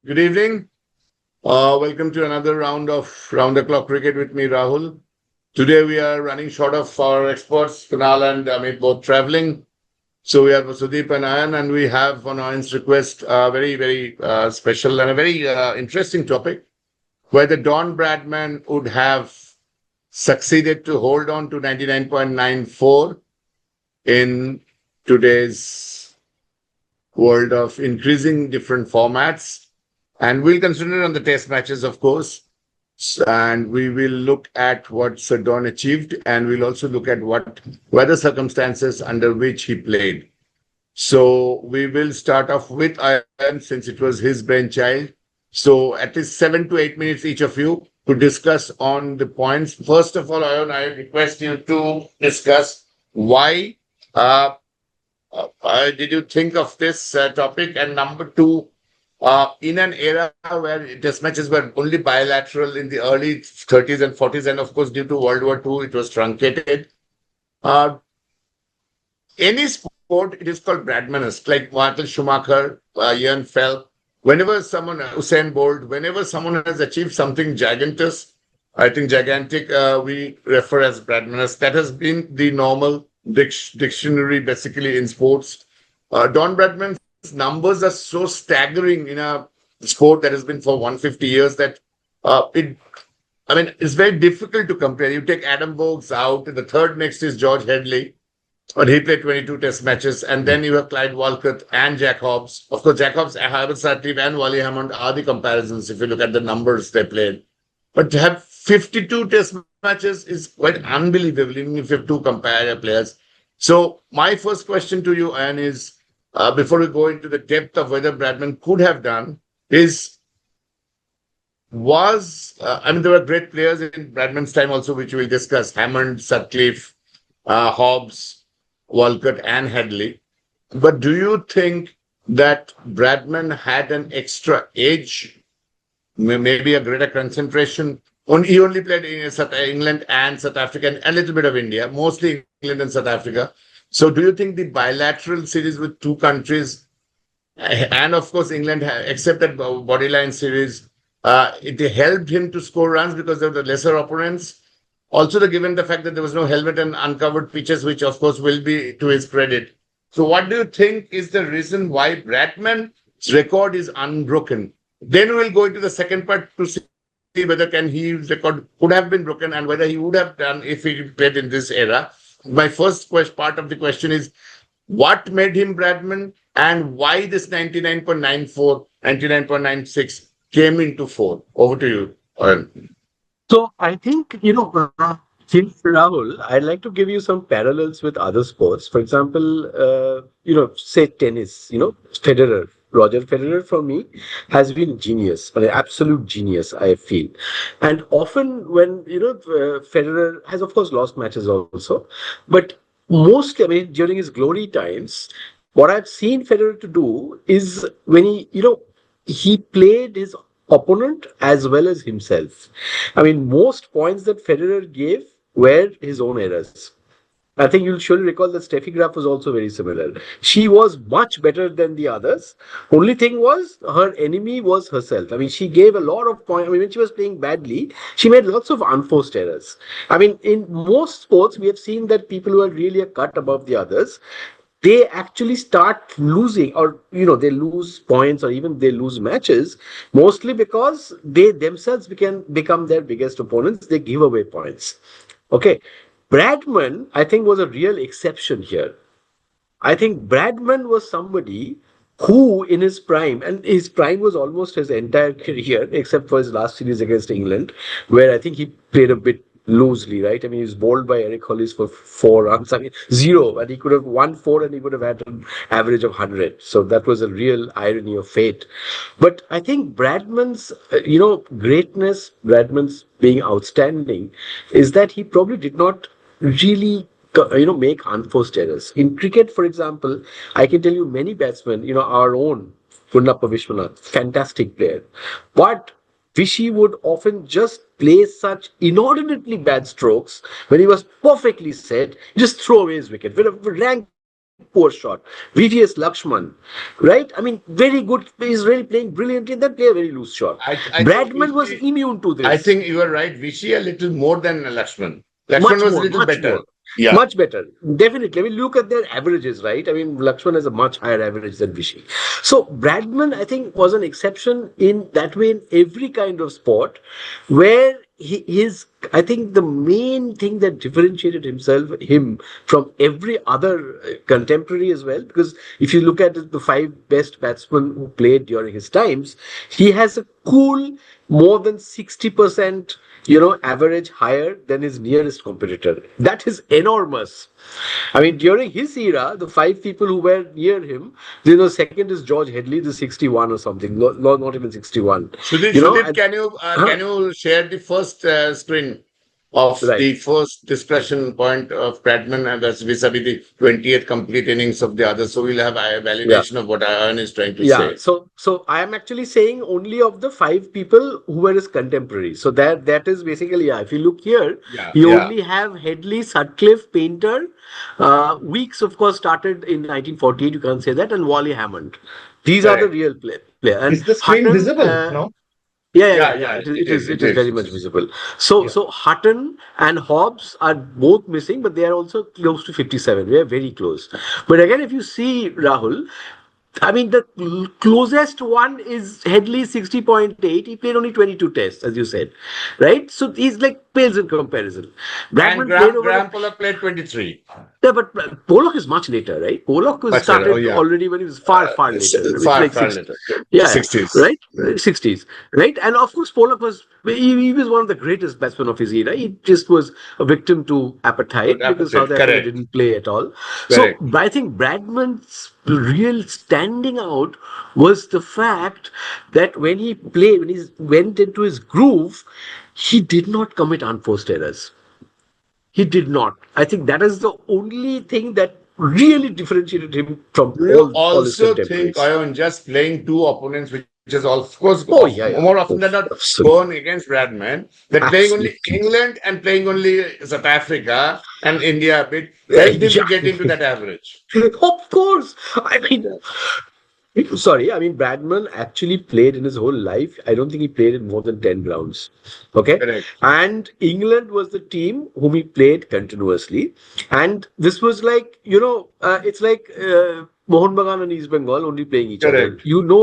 Good evening. Welcome to another round of Round the Clock Cricket with me, Rahul. Today we are running short of our experts, Kunal and Amit, both traveling. So we have Sudeep and Ayan, and we have on Ayan's request a very special and a very interesting topic, whether Don Bradman would have succeeded to hold on to 99.94 in today's world of increasing different formats. And we'll consider on the test matches, of course. And we will look at what Sir Don achieved, and we'll also look at what were the circumstances under which he played. So we will start off with Ayan, since it was his brainchild. So at least 7 to 8 minutes each of you to discuss on the points. First of all, Ayan, I request you to discuss why did you think of this topic? And number two, in an era where test matches were only bilateral in the early 30s and 40s, and of course, due to World War II, it was truncated. Uh, any sport, it is called Bradmanist, like Michael Schumacher, Ian Phelps. Whenever someone, Usain Bolt, whenever someone has achieved something gigantic, I think gigantic, we refer as Bradmanist. That has been the normal dictionary basically in sports. Don Bradman's numbers are so staggering in a sport that has been for 150 years that it's very difficult to compare. You take Adam Bogues out, the third next is George Headley, but he played 22 test matches, and then you have Clyde Walcott and Jack Hobbs. Of course, Jack Hobbs, Harvard Sardine, and Wally Hammond are the comparisons if you look at the numbers they played. But to have 52 test matches is quite unbelievable, even if you have two comparative players. So my first question to you, Anne, is before we go into the depth of whether Bradman could have done, is there were great players in Bradman's time also, which we'll discuss: Hammond, Sutcliffe, Hobbs, Walcott, and Headley. But do you think that Bradman had an extra edge, maybe a greater concentration? He only played in England and South Africa, and a little bit of India, mostly England and South Africa. So do you think the bilateral series with two countries, and of course England, except that bodyline series, it helped him to score runs because they were the lesser opponents? Also, given the fact that there was no helmet and uncovered pitches, which of course will be to his credit. So what do you think is the reason why Bradman's record is unbroken? Then we'll go into the second part to see whether his record could have been broken and whether he would have done if he played in this era. My first part of the question is, what made him Bradman, and why this 99.94, 99.96 came into four? Over to you, Arun. So I think, Rahul, I'd like to give you some parallels with other sports. For example, say tennis, Federer. Roger Federer, for me, has been genius, an absolute genius, I feel. And often when, Federer has, of course, lost matches also, but during his glory times, what I've seen Federer to do is when he played his opponent as well as himself. Most points that Federer gave were his own errors. I think you'll surely recall that Steffi Graf was also very similar. She was much better than the others. Only thing was, her enemy was herself. She gave a lot of points. When she was playing badly, she made lots of unforced errors. In most sports, we have seen that people who are really a cut above the others, they actually start losing, or they lose points, or even they lose matches, mostly because they themselves become their biggest opponents. They give away points. Okay. Bradman, I think, was a real exception here. I think Bradman was somebody who, in his prime, and his prime was almost his entire career, except for his last series against England, where I think he played a bit loosely, right? He was bowled by Eric Hollis for 4 runs. Zero. And he could have won 4 and he would have had an average of 100. So that was a real irony of fate. But I think Bradman's, greatness, Bradman's being outstanding, is that he probably did not really make unforced errors. In cricket, for example, I can tell you many batsmen, our own Gunnappa Vishwanath, fantastic player, but Vishy would often just play such inordinately bad strokes when he was perfectly set, just throw away his wicket. With a rank poor shot. VVS Lakshman, right? I mean, very good. He's really playing brilliantly. That play a very loose shot. I think Bradman was immune to this. I think you are right. Vishy a little more than Lakshman. Lakshman much was more, a little much better. more. Yeah. Much better. Definitely. I mean, look at their averages, right? I mean, Lakshman has a much higher average than Vishy. So, Bradman, I think, was an exception in that way in every kind of sport where I think the main thing that differentiated him from every other contemporary as well, because if you look at the 5 best batsmen who played during his times, he has a cool more than 60%, average higher than his nearest competitor. That is enormous. I mean, during his era, the 5 people who were near him, second is George Headley, the 61 or something, not even 61. Sudhir, can you share the first screen of the first discussion point of Bradman and that's vis-a-vis the 20th complete innings of the other? So we'll have a validation of what Ayan is trying to say. So I am actually saying only of the 5 people who were his contemporaries. So that is basically, if you look here, you only have Headley, Sutcliffe, Painter. Weeks, of course, started in 1948, you can't say that, and Wally Hammond. These are the real players. Is the screen visible? No? Yeah. It is very much visible. So Hutton and Hobbs are both missing, but they are also close to 57. We are very close. But again, if you see Rahul, I mean, the closest one is Headley 60.8. He played only 22 tests, as you said, right? So he's like pales in comparison. Graham Pollock played 23. Yeah, but Pollock is much later, right? Pollock was started already when he was far later. Far later. Yeah, 60s. Right? 60s. Right? And of course, Pollock was one of the greatest batsmen of his era. He just was a victim to appetite because South Africa didn't play at all. Correct. So I think Bradman's real standing out was the fact that when he went into his groove, he did not commit unforced errors. He did not. I think that is the only thing that really differentiated him from all his contemporaries. Also think, Ayan, just playing 2 opponents, which is of course more often than not born against Bradman, that playing only England and playing only South Africa and India a bit, helped him to get into that average. Of course. Bradman actually played in his whole life. I don't think he played in more than 10 grounds. Okay? Correct. And England was the team whom he played continuously. And this was like, it's like Mohun Bagan and East Bengal only playing each other.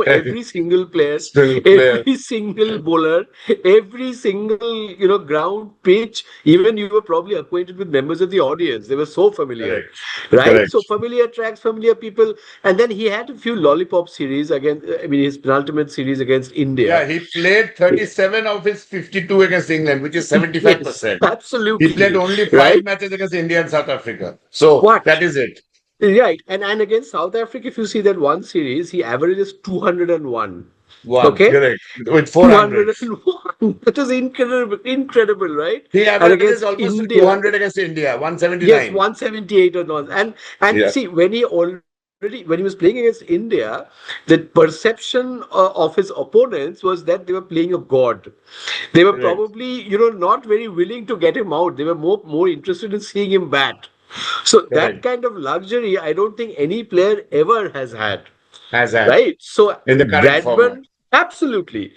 Every single player, every single bowler, every single, ground, pitch. Even you were probably acquainted with members of the audience. They were so familiar. Right? Correct. So familiar tracks, familiar people. And then he had a few lollipop series his penultimate series against India. Yeah, he played 37 of his 52 against England, which is 75%. Yes, absolutely. He played only 5 matches against India and South Africa. So that is it. Right. And against South Africa, if you see that one series, he averages 201. Okay? Correct. With 400. 201. That is incredible, right? He averages almost India, 200 against India, 179. Yes, 178 or not. And see, when he was playing against India, the perception of his opponents was that they were playing a god. They were probably, not very willing to get him out. They were more interested in seeing him bat. So that kind of luxury, I don't think any player ever has had. Right? So in the current format. Absolutely.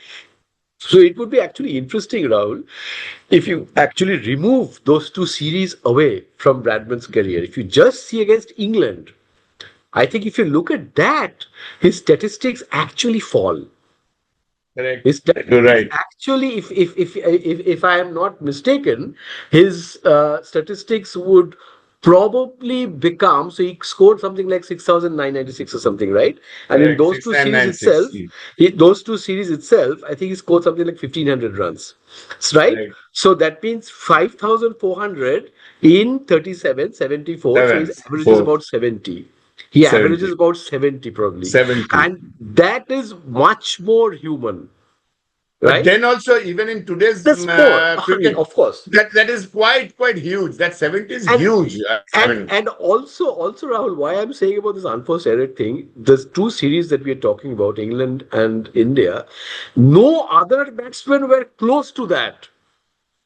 So it would be actually interesting, Rahul, if you actually remove those 2 series away from Bradman's career. If you just see against England, I think if you look at that, his statistics actually fall. Correct. You're right. Actually, if I am not mistaken, his statistics would probably become, so he scored something like 6,996 or something, right? And in those 2 series itself, I think he scored something like 1,500 runs, right? Correct. So that means 5,400 in 37, 74. So his average is about 70. He averages about 70 probably. 70. And that is much more human. Right? But then also, even in today's cricket, of course, that is quite huge. That 70 is huge. And also, Rahul, why I'm saying about this unforced error thing, there's 2 series that we are talking about, England and India. No other batsmen were close to that.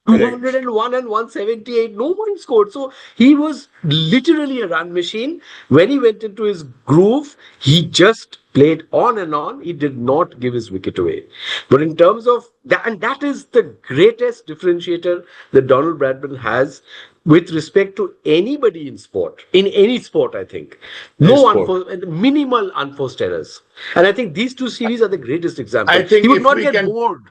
201 and 178. No one scored. So he was literally a run machine. When he went into his groove, he just played on and on. He did not give his wicket away. But in terms of that, and that is the greatest differentiator that Donald Bradman has with respect to anybody in any sport, I think. Minimal unforced errors. And I think these two series are the greatest examples. I think he would not get bored.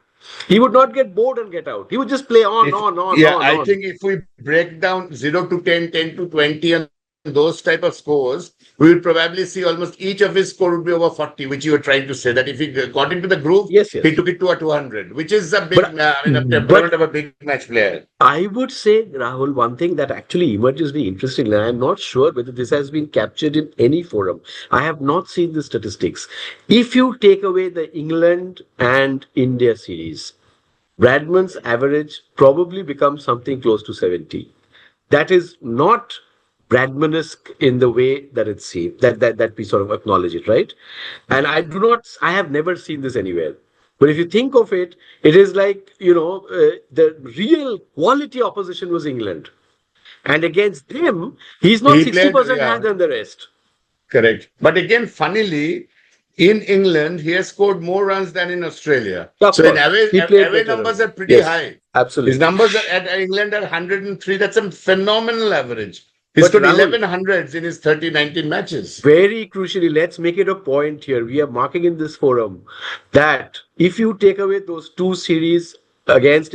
He would not get bored and get out. He would just play on. I think if we break down 0 to 10, 10 to 20 and those type of scores, we will probably see almost each of his score would be over 40, which you were trying to say, that if he got into the groove, he took it to a 200, which is a big, temperament of a big match player. I would say, Rahul, one thing that actually emerges very interestingly, and I'm not sure whether this has been captured in any forum. I have not seen the statistics. If you take away the England and India series, Bradman's average probably becomes something close to 70. That is not Bradmanesque in the way that it seems, that we sort of acknowledge it, right? And I have never seen this anywhere. But if you think of it, it is like, the real quality opposition was England. And against them, he's not 60% higher than the rest. Correct. But again, funnily, in England, he has scored more runs than in Australia. So in away numbers are pretty high. Absolutely. His numbers at England are 103. That's a phenomenal average. He's got 1100s in his 19 matches. Very crucially, let's make it a point here. We are marking in this forum that if you take away those two series against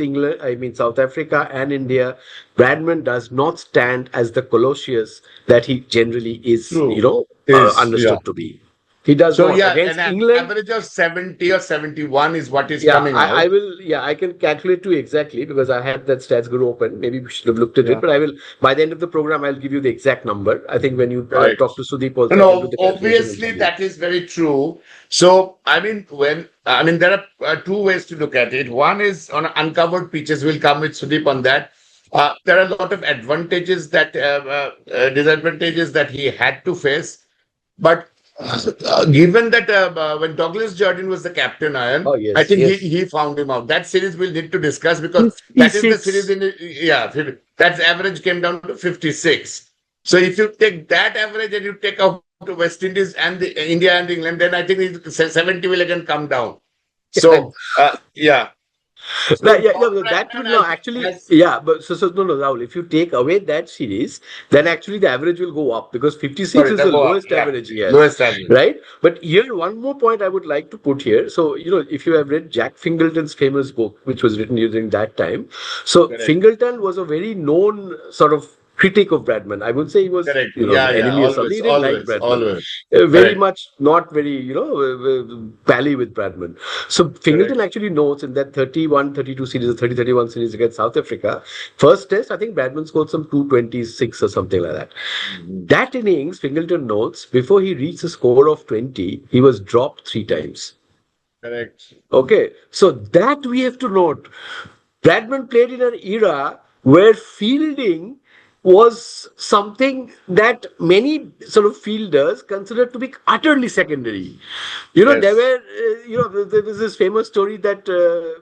South Africa and India, Bradman does not stand as the Colossus that he generally is, understood to be. He does not. Against England, average of 70 or 71 is what is coming out. I can calculate to exactly because I had that stats guru open. Maybe we should have looked at it, but I will, by the end of the program, I'll give you the exact number. I think when you talk to Sudeep also. Obviously that is very true. So, there are two ways to look at it. One is on uncovered pitches. We'll come with Sudeep on that. There are a lot of disadvantages that he had to face. But given that when Douglas Jardine was the captain, I think he found him out. That series we'll need to discuss because that is the series that average came down to 56. So if you take that average and you take out to West Indies and India and England, then I think 70 will again come down. So Rahul, if you take away that series, then actually the average will go up because 56 is the lowest average here. Lowest average. Right? But here, one more point I would like to put here. So, if you have read Jack Fingleton's famous book, which was written during that time. So, Fingleton was a very known sort of critic of Bradman. I would say he was enemy or something. He didn't like Bradman. Very much not very, pally with Bradman. So Fingleton actually notes in that 31-32 series, 30-31 series against South Africa, first test, I think Bradman scored some 226 or something like that. That innings, Fingleton notes, before he reached a score of 20, he was dropped 3 times. Correct. Okay. So that we have to note. Bradman played in an era where fielding was something that many sort of fielders considered to be utterly secondary. There was this famous story that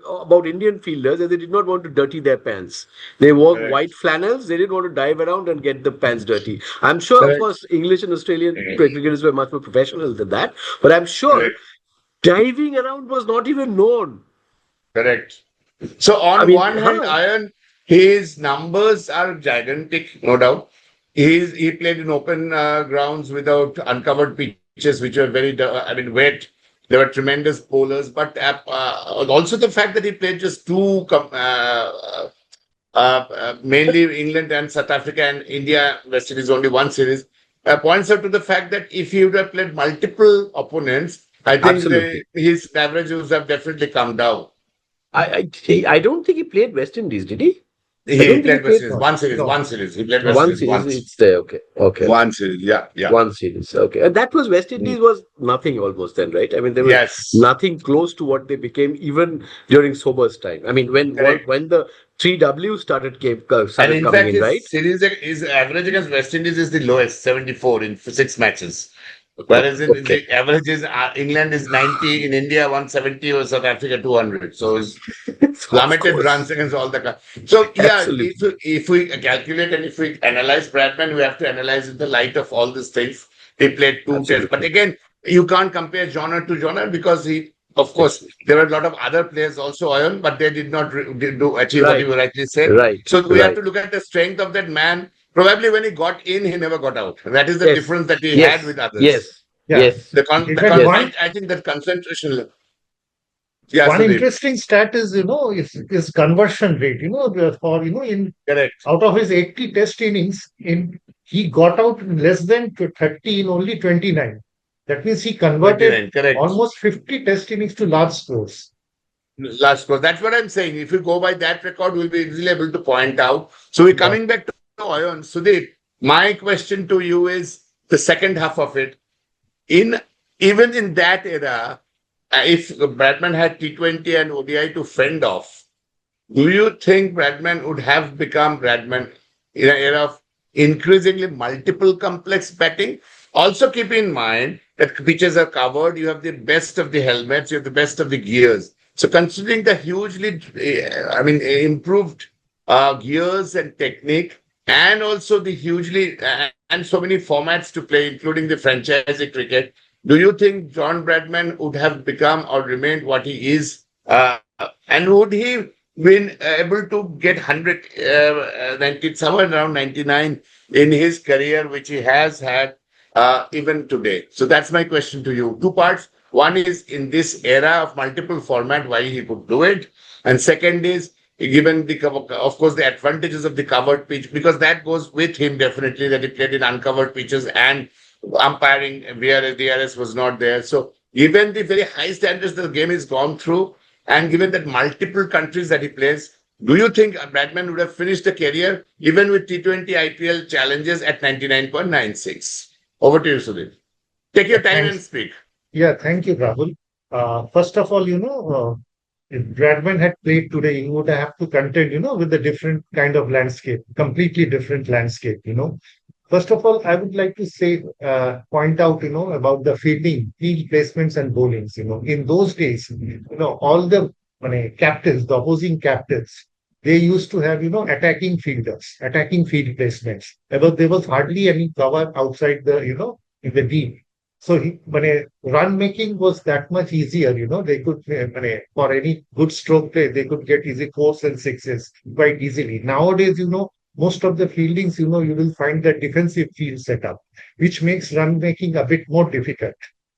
about Indian fielders that they did not want to dirty their pants. They wore white flannels. They didn't want to dive around and get the pants dirty. I'm sure, of course, English and Australian cricketers were much more professional than that. But I'm sure diving around was not even known. Correct. So on one hand, his numbers are gigantic, no doubt. He played in open grounds without uncovered pitches, which were very, wet. There were tremendous bowlers, but also the fact that he played just two, mainly England and South Africa and India, West Indies only one series, points out to the fact that if he would have played multiple opponents, I think his average would have definitely come down. I don't think he played West Indies, did he? He played West Indies. One series. He played West Indies. One series. It's there. Okay. One series. Yeah. One series. Okay. And that was West Indies was nothing almost then, right? There was nothing close to what they became even during Sober's time. When the 3W started coming in, right? Series his average against West Indies is the lowest, 74 in 6 matches. Whereas in Okay. the average is England is 90, in India 170, or South Africa 200. So it's Of plummeted course. runs against all the. So yeah, Absolutely. if we calculate and if we analyze Bradman, we have to analyze in the light of all these things. He played two tests, but Absolutely. again, you can't compare genre to genre because he, of course, Absolutely. there were a lot of other players also, Ion, but they did not did do achieve what Right. you rightly said. Right. So we have Right. to look at the strength of that man. Probably when he got in, he never got out. That is the Yes. difference that he had Yes. with others. Yes. Yeah. Yes. In The fact, Yes. I think that concentration level. Yeah, one Sudeep. interesting stat is, is conversion rate, for, in Correct. out of his 80 test innings, he got out in less than 30 in only 29. That means he converted 29. Correct. almost 50 test innings to large scores. Last score. That's what I'm saying. If you go by that record, we'll be easily able to point out. So we're Yeah. coming back to Ion. Sudeep, my question to you is the second half of it. In even in that era, if Bradman had T20 and ODI to fend off, do you think Bradman would have become Bradman in an era of increasingly multiple complex batting? Also, keep in mind that pitches are covered. You have the best of the helmets. You have the best of the gears. So, considering the hugely, improved gears and technique, and also the hugely and so many formats to play, including the franchise cricket, do you think John Bradman would have become or remained what he is? And would he been able to get 100, 90, somewhere around 99 in his career, which he has had even today? So that's my question to you. Two parts. One is in this era of multiple format, why he could do it. And second is given the, of course, the advantages of the covered pitch, because that goes with him definitely that he played in uncovered pitches and umpiring DRS was not there. So given the very high standards the game is gone through, and given that multiple countries that he plays, do you think Bradman would have finished a career even with T20 IPL challenges at 99.96? Over to you, Sudhir. Take your time and Thanks. speak. Yeah, thank you, Rahul. First of all, if Bradman had played today, he would have to contend, with a different kind of landscape, completely different landscape. First of all, I would like to say, point out, about the fielding, field placements and bowlings. In those days, all the captains, the opposing captains, they used to have, attacking fielders, attacking field placements. There was hardly any cover outside in the deep. So run making was that much easier. They could, for any good stroke play, they could get easy fours and sixes quite easily. Nowadays, most of the fieldings, you will find that defensive field setup, which makes run making a bit more difficult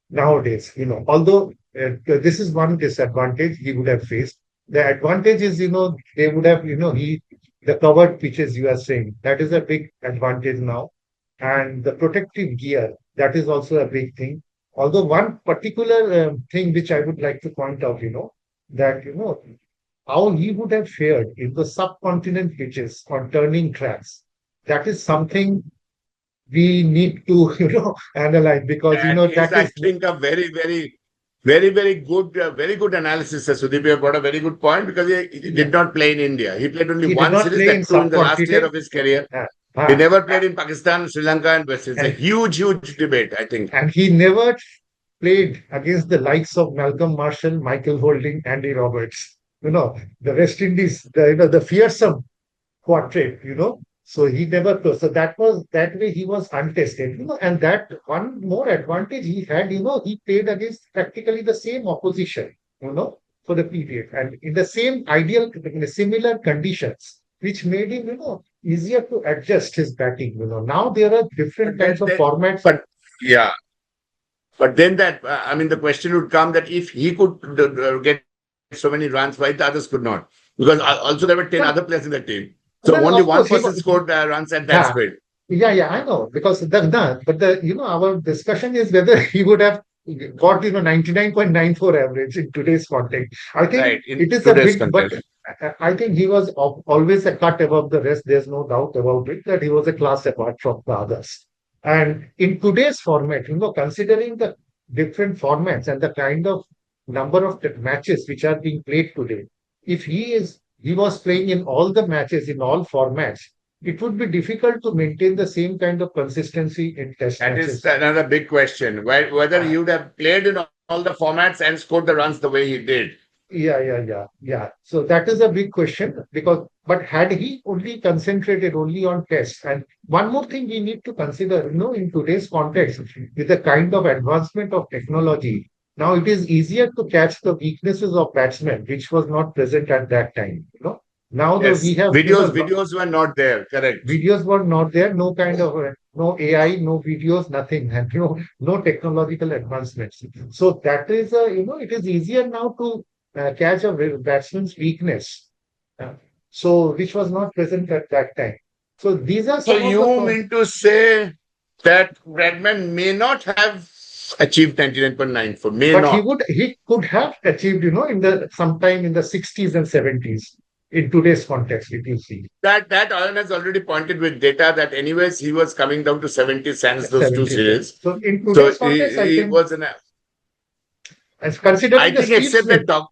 nowadays. Although this is one disadvantage he would have faced. The advantage is, they would have, the covered pitches you are saying, that is a big advantage now. And the protective gear, that is also a big thing. Although one particular thing which I would like to point out, that, how he would have fared in the subcontinent pitches on turning tracks. That is something we need to, analyze because, That is, that I is, think, a very good analysis, sir. Sudeep, you have got a very good point because he yeah, did not play in India. He played only he did one not series, play in that too in the last year subcontinent. of his career. Uh, He uh, never played in Pakistan, Sri Lanka, and West. It's a and, huge debate, I think. and he never played against the likes of Malcolm Marshall, Michael Holding, Andy Roberts. The West Indies, the fearsome quartet. So he never closed. So that way he was untested. And that one more advantage he had, he played against practically the same opposition, for the period and in the same in the similar conditions, which made him, easier to adjust his batting. Now there are different But kinds of formats. but yeah, but then the question would come that if he could get so many runs, why the others could not? Because also there were 10 Well, other players in the team. So well, only of one course, person scored runs at that yeah, speed. yeah, I know because but our discussion is whether he would have got 99.94 average in today's context. I think Right, in it is a today's bit, but context. I think he was always a cut above the rest. There's no doubt about it that he was a class apart from the others. And in today's format, considering the different formats and the kind of number of matches which are being played today, if he was playing in all the matches in all formats, it would be difficult to maintain the same kind of consistency in test That matches. is another big question. Whether Uh, you'd have played in all the formats and scored the runs the way he did. yeah. So that is a big question because, but had he only concentrated only on tests, and one more thing we need to consider, in today's context, with the kind of advancement of technology, now it is easier to catch the weaknesses of batsmen, which was not present at that time. Now we Yes. have, Videos were not there. Correct. videos were not there, no kind of no AI, no videos, nothing, and no technological advancements. So that is it is easier now to catch a batsman's weakness. Uh, so which was not present at that time. So these are So some of the you mean to say that Bradman may not have achieved 99.94, may but not. he could have achieved, in the sometime in the 60s and 70s in today's context, if you see. That Ayan has already pointed with data that anyways he was coming down to 70 sans those two 70s. series. So in So today's context, I he think, was as I considering the think Steve except Smith. that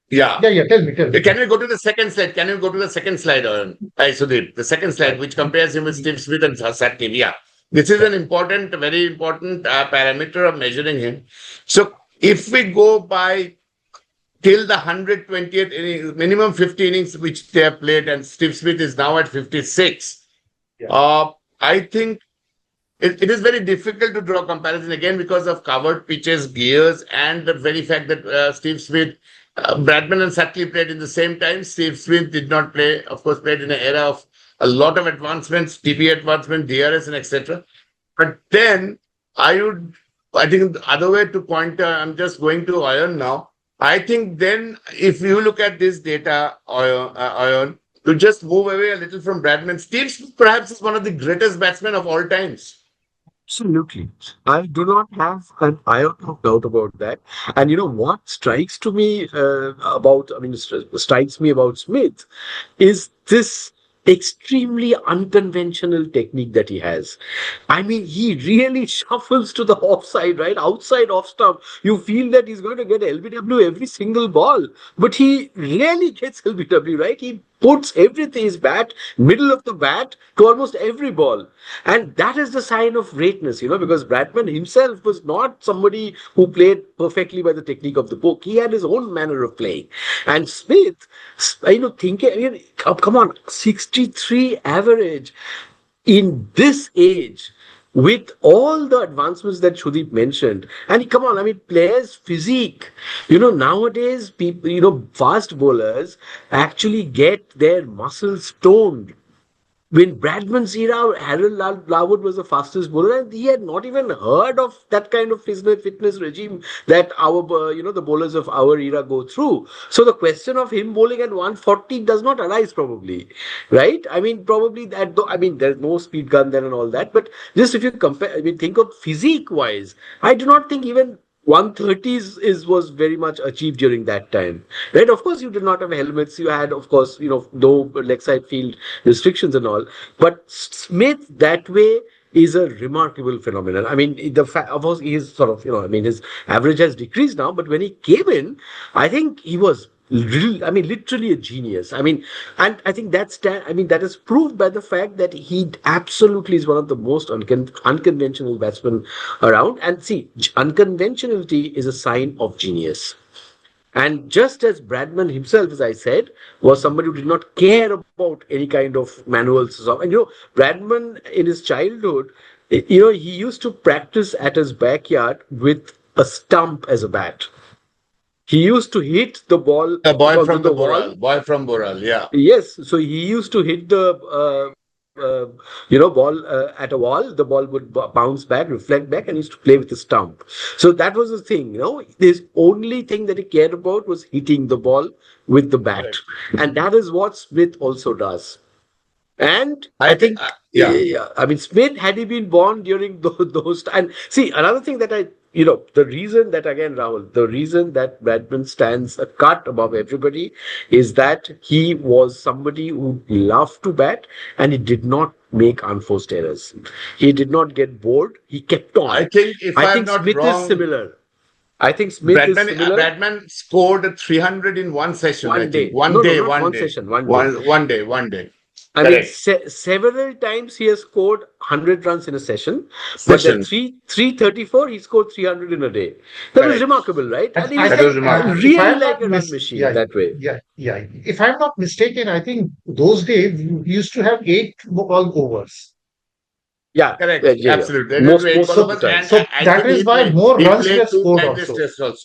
yeah. Yeah, tell me. Can we go to the second slide? Can you go to the second slide, Sudeep? The second slide, which compares him with Steve Smith and Satdev. Yeah. This is an important, very important parameter of measuring him. So if we go by till the 120th inning, minimum 50 innings which they have played, and Steve Smith is now at 56, Yeah. I think it is very difficult to draw comparison again because of covered pitches, gears, and the very fact that Steve Smith, Bradman and Sutcliffe played in the same time. Steve Smith did not play, of course, played in an era of a lot of advancements, TB advancement, DRS, and etc. But then I think the other way to point, I'm just going to Iron now. I think then if you look at this data, Iron, to just move away a little from Bradman, Steve Smith perhaps is one of the greatest batsmen of all times. Absolutely. I do not have an iota of doubt about that. And what strikes to me strikes me about Smith is this extremely unconventional technique that he has. I mean, he really shuffles to the offside, right? Outside off stump. You feel that he's going to get LBW every single ball, but he rarely gets LBW, right? He puts everything, his bat, middle of the bat, to almost every ball. And that is the sign of greatness, because Bradman himself was not somebody who played perfectly by the technique of the book. He had his own manner of playing. And Smith, come on, 63 average in this age, with all the advancements that Shudeep mentioned, and come on, I mean, players' physique. Nowadays, people, fast bowlers actually get their muscles toned. When Bradman's era, Harold Larwood was the fastest bowler, and he had not even heard of that kind of fitness regime that the bowlers of our era go through. So the question of him bowling at 140 does not arise, probably, right? I mean, probably that. I mean, there's no speed gun then and all that, but just if you compare, I mean, think of physique wise, I do not think even 130s was very much achieved during that time, right? Of course, you did not have helmets. You had, of course, no leg side field restrictions and all. But Smith, that way, is a remarkable phenomenon. I mean, of course, he is sort of, I mean, his average has decreased now, but when he came in, I think he was literally a genius. I mean, and I think that is proved by the fact that he absolutely is one of the most unconventional batsmen around. And see, unconventionality is a sign of genius. And just as Bradman himself, as I said, was somebody who did not care about any kind of manuals. And Bradman in his childhood, he used to practice at his backyard with a stump as a bat. He used to hit the ball A boy onto from the the wall. Boral, boy from Boral, yeah. Yes, so he used to hit the ball at a wall. The ball would bounce back, reflect back, and he used to play with the stump. So that was the thing. His only thing that he cared about was hitting the ball with the bat, and that is what Smith also does. And I think, yeah. I mean, Smith, had he been born during those, and see, another thing that the reason that, again, Rahul, the reason that Bradman stands a cut above everybody is that he was somebody who loved to bat and he did not make unforced errors. He did not get bored. He kept on. I think if I'm not Smith wrong, is similar. I think Smith is similar. Bradman scored 300 in one session. One I think day. one No, day, not one one day. session. One day. One day. I mean, Correct. several times he has scored 100 runs in a session, but that Session. 334 he scored 300 in a day. That was Correct. remarkable, right? And And he I was That was think, like remarkable. if really I'm like not a run machine yeah, that way. yeah. If I'm not mistaken, I think those days we used to have 8 ball overs. Yeah, Correct. yeah. Absolutely. There will be eight Most ball of the So, overs, and time. so I that think is why more he runs played were two scored blind test also. tests also. And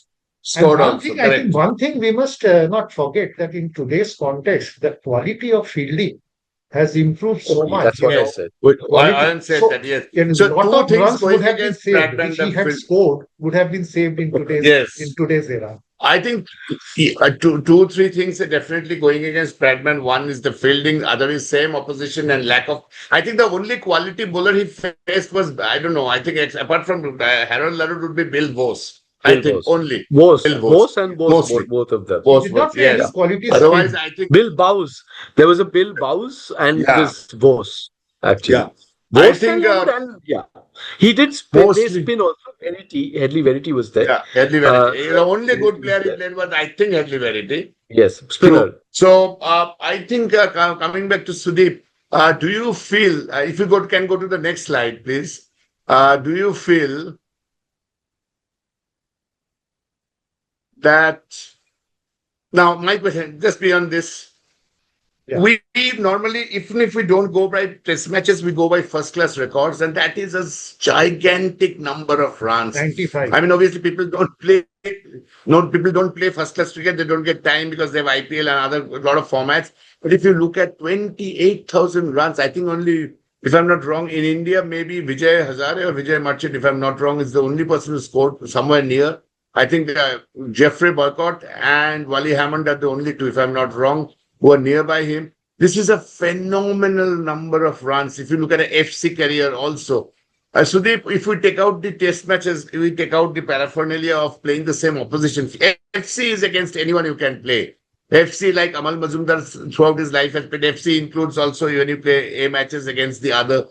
Scored also. I think Correct. one thing we must not forget that in today's context, the quality of fielding has improved so Okay, much, that's you what I know, said. quality. Alan said So that, yes. a So lot two of things runs would going have been against saved, Bradman, which he the had field. scored, would have been saved in Yes. today's era. I think three things are definitely going against Bradman. One is the fielding, other is same opposition and lack of. I think the only quality bowler he faced was, I don't know. I think apart from Harold Larud would be Bill Bose. I Bill think Bose. only Bill Bose Bose and Bose, mostly. both of them. He Bose, did not play any Yeah. yes. quality Otherwise, spin. I think Bill Bowes. There was a Bill Bowes and yeah, this Bose, yeah. actually. I Bose and think Leonard, and yeah. He did spin, they mostly spin also. Headley Verity was there. yeah. Headley Uh, Verity. The only good Verity was player he there. played was I think Headley Verity. Yes, True. spinner. So I think coming back to Sudeep, do you feel if you can go to the next slide, please? Do you feel that now my question just beyond this? Yeah. We normally, even if we don't go by test matches, we go by first class records, and that is a gigantic number of runs. 95. I mean, obviously, people don't play. No, people don't play first class cricket. They don't get time because they have IPL and a lot of formats. But if you look at 28,000 runs, I think only, if I'm not wrong, in India, maybe Vijay Hazare or Vijay Marchant, if I'm not wrong, is the only person who scored somewhere near. I think Jeffrey Boycott and Wally Hammond are the only two, if I'm not wrong, who are nearby him. This is a phenomenal number of runs. If you look at an FC career also. Sudeep, if we take out the test matches, we take out the paraphernalia of playing the same opposition. FC is against anyone you can play. FC, like Amal Mazumdar throughout his life has played. FC includes also when you play A matches against the other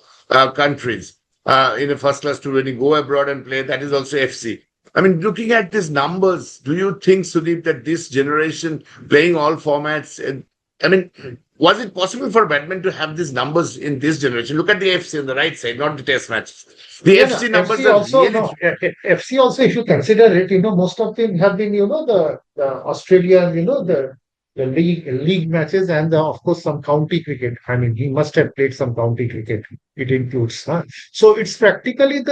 countries in a first class tour. When you go abroad and play, that is also FC. I mean, looking at these numbers, do you think, Sudeep, that this generation playing all formats, I mean, was it possible for Batman to have these numbers in this generation? Look at the FC on the right side, not the test matches. The Yeah, FC no, numbers FC are also, really. no, FC also, if you consider it, you know, most of them have been, you know, the Australian, you know, the league matches and of course some county cricket. I mean, he must have played some county cricket. It includes, huh? So it's practically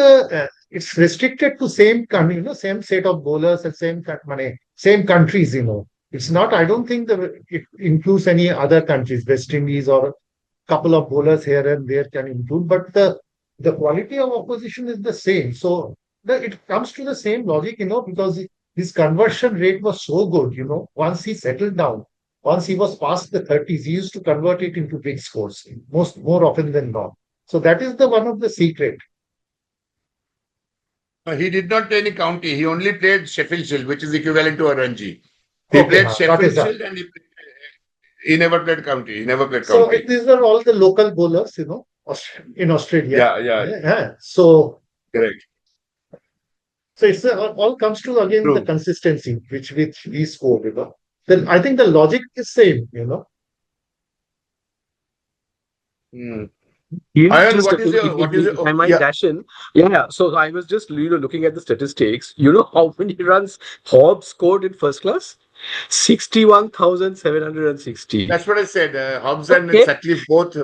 it's restricted to same country, you know, same set of bowlers and same countries, you know. It's not, I don't think it includes any other countries, West Indies or couple of bowlers here and there can include, but the quality of opposition is the same. So it comes to the same logic, you know, because his conversion rate was so good, you know, once he settled down, once he was past the 30s, he used to convert it into big scores, more often than not. So that is the one of the secret. He did not play any county. He only played Sheffield Shield, which is equivalent to a Ranji. He Okay, played that Sheffield is that. Shield and he never played county. He never played So county. these are all the local bowlers, you know, in Australia. Yeah, Yeah. So correct. it's all comes to again the True. consistency which we scored, you know. Then I think the logic is same, you know. Hmm. Here's Ayan, just, if if I might dash in. Yeah. So I was just, looking at the statistics. You know how many runs Hobbs scored in first class? 61,760. that's what I said. Hobbs and Okay. Sutcliffe both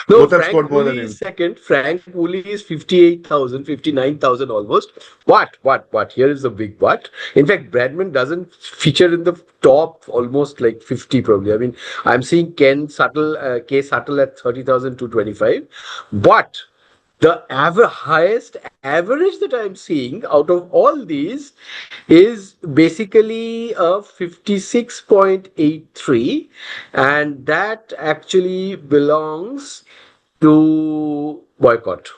No, have Frank scored more than Woolley him. is second. Frank Woolley is 58,000, 59,000 almost. What? Here is the big what. In fact, Bradman doesn't feature in the top almost like 50 probably. I mean, I'm seeing K Subtle at 30,225. But the highest average that I'm seeing out of all these is basically a 56.83, and that actually belongs to Boycott.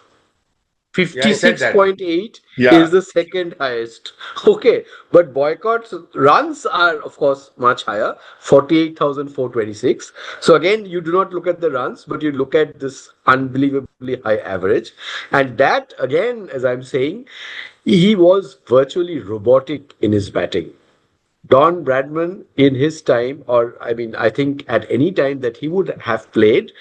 Yeah, I said that. 56.8 Yeah. is the second highest. Okay, but Boycott's runs are, of course, much higher, 48,426. So again, you do not look at the runs, but you look at this unbelievably high average. And that, again, as I'm saying, he was virtually robotic in his batting. Don Bradman in his time, or I mean, I think at any time that he would have played,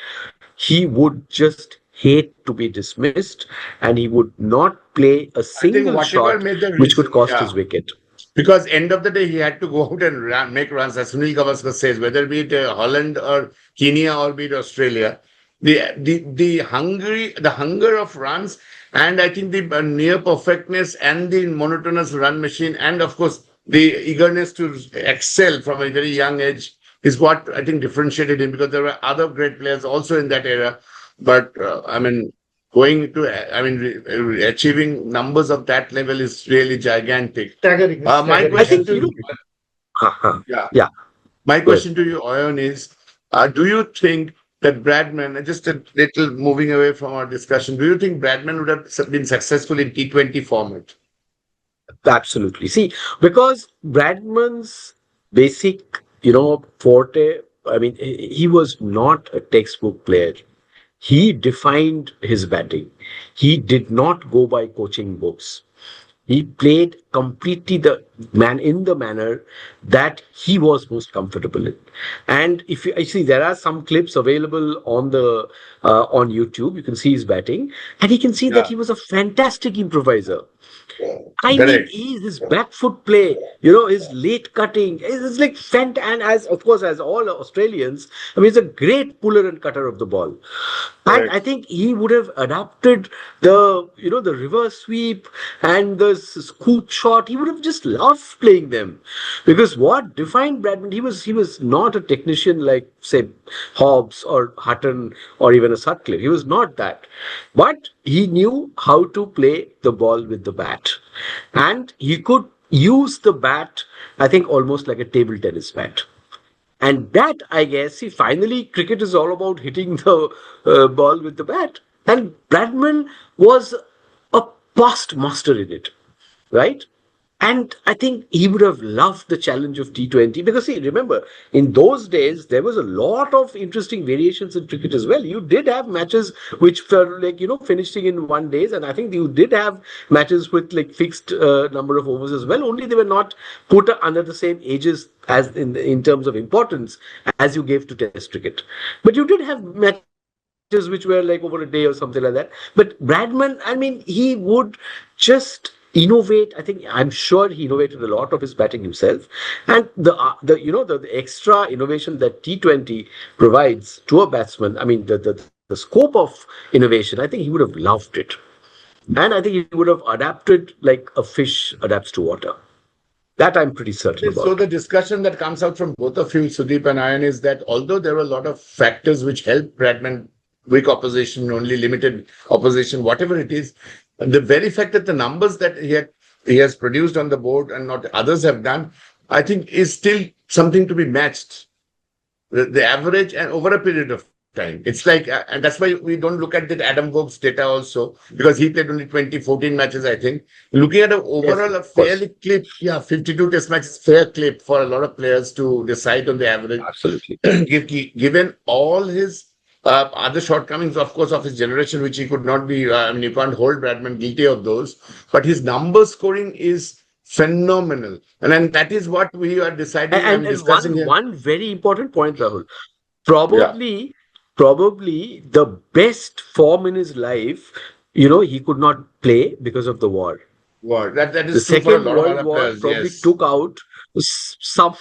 he would just hate to be dismissed, and he would not play a I think single whatever shot made the which could reason, cost yeah. his wicket. Because end of the day, he had to go out and make runs, as Sunil Gavaskar says, whether be it Holland or Kenya or be it Australia. The hunger of runs, and I think the near perfectness and the monotonous run machine, and of course the eagerness to excel from a very young age is what I think differentiated him. Because there were other great players also in that era, but I mean, achieving numbers of that level is really gigantic. Staggering, My staggering. I think, question to yeah, yeah, my go ahead. question to you, Oyon, is: do you think that Bradman, and just a little moving away from our discussion, do you think Bradman would have been successful in T20 format? Absolutely. See, because Bradman's basic, forte, I mean, he was not a textbook player. He defined his batting. He did not go by coaching books. He played completely in the manner that he was most comfortable in. And if you I see, there are some clips available on YouTube. You can see his batting, and you can see that Yeah, he was a fantastic improviser. I mean, correct. his back foot play, his late cutting, is like and as of course as all Australians, I mean, he's a great puller and cutter of the ball. And I Correct. think he would have adapted the reverse sweep and the scoop shot. He would have just loved playing them, because what defined Bradman, he was not a technician like say Hobbs or Hutton or even a Sutcliffe. He was not that, but he knew how to play the ball with the bat, and he could use the bat. I think almost like a table tennis bat. And that, I guess, see, finally, cricket is all about hitting the ball with the bat. And Bradman was a past master in it, right? And I think he would have loved the challenge of T20, because, see, remember, in those days, there was a lot of interesting variations in cricket as well. You did have matches which were like, finishing in 1 day. And I think you did have matches with like fixed number of overs as well. Only they were not put under the same ages as in terms of importance as you gave to Test cricket. But you did have matches which were like over a day or something like that. But Bradman, I mean, he would just innovate. I think, I'm sure he innovated a lot of his batting himself, and the extra innovation that T20 provides to a batsman. I mean, the scope of innovation. I think he would have loved it, and I think he would have adapted like a fish adapts to water. That I'm pretty certain So about. the discussion that comes out from both of you, Sudeep and Ayan, is that although there were a lot of factors which helped Bradman, weak opposition, only limited opposition, whatever it is, the very fact that the numbers that he has produced on the board and not others have done, I think is still something to be matched. The average and over a period of time. It's like, and that's why we don't look at the Adam Vogue's data also, because he played only 14 matches, I think. Looking at an Yes, overall, a of course. fairly clip, 52 test matches, fair clip for a lot of players to decide on the average. Absolutely. Given all his other shortcomings, of course, of his generation, which he could not be, I mean, you can't hold Bradman guilty of those, but his number scoring is phenomenal. And then that is what we are deciding and And discussing one here. one very important point, Rahul. Yeah. Probably the best form in his life, he could not play because of the war. War. That The is true for a Second lot of World other War players. probably Yes. took out some.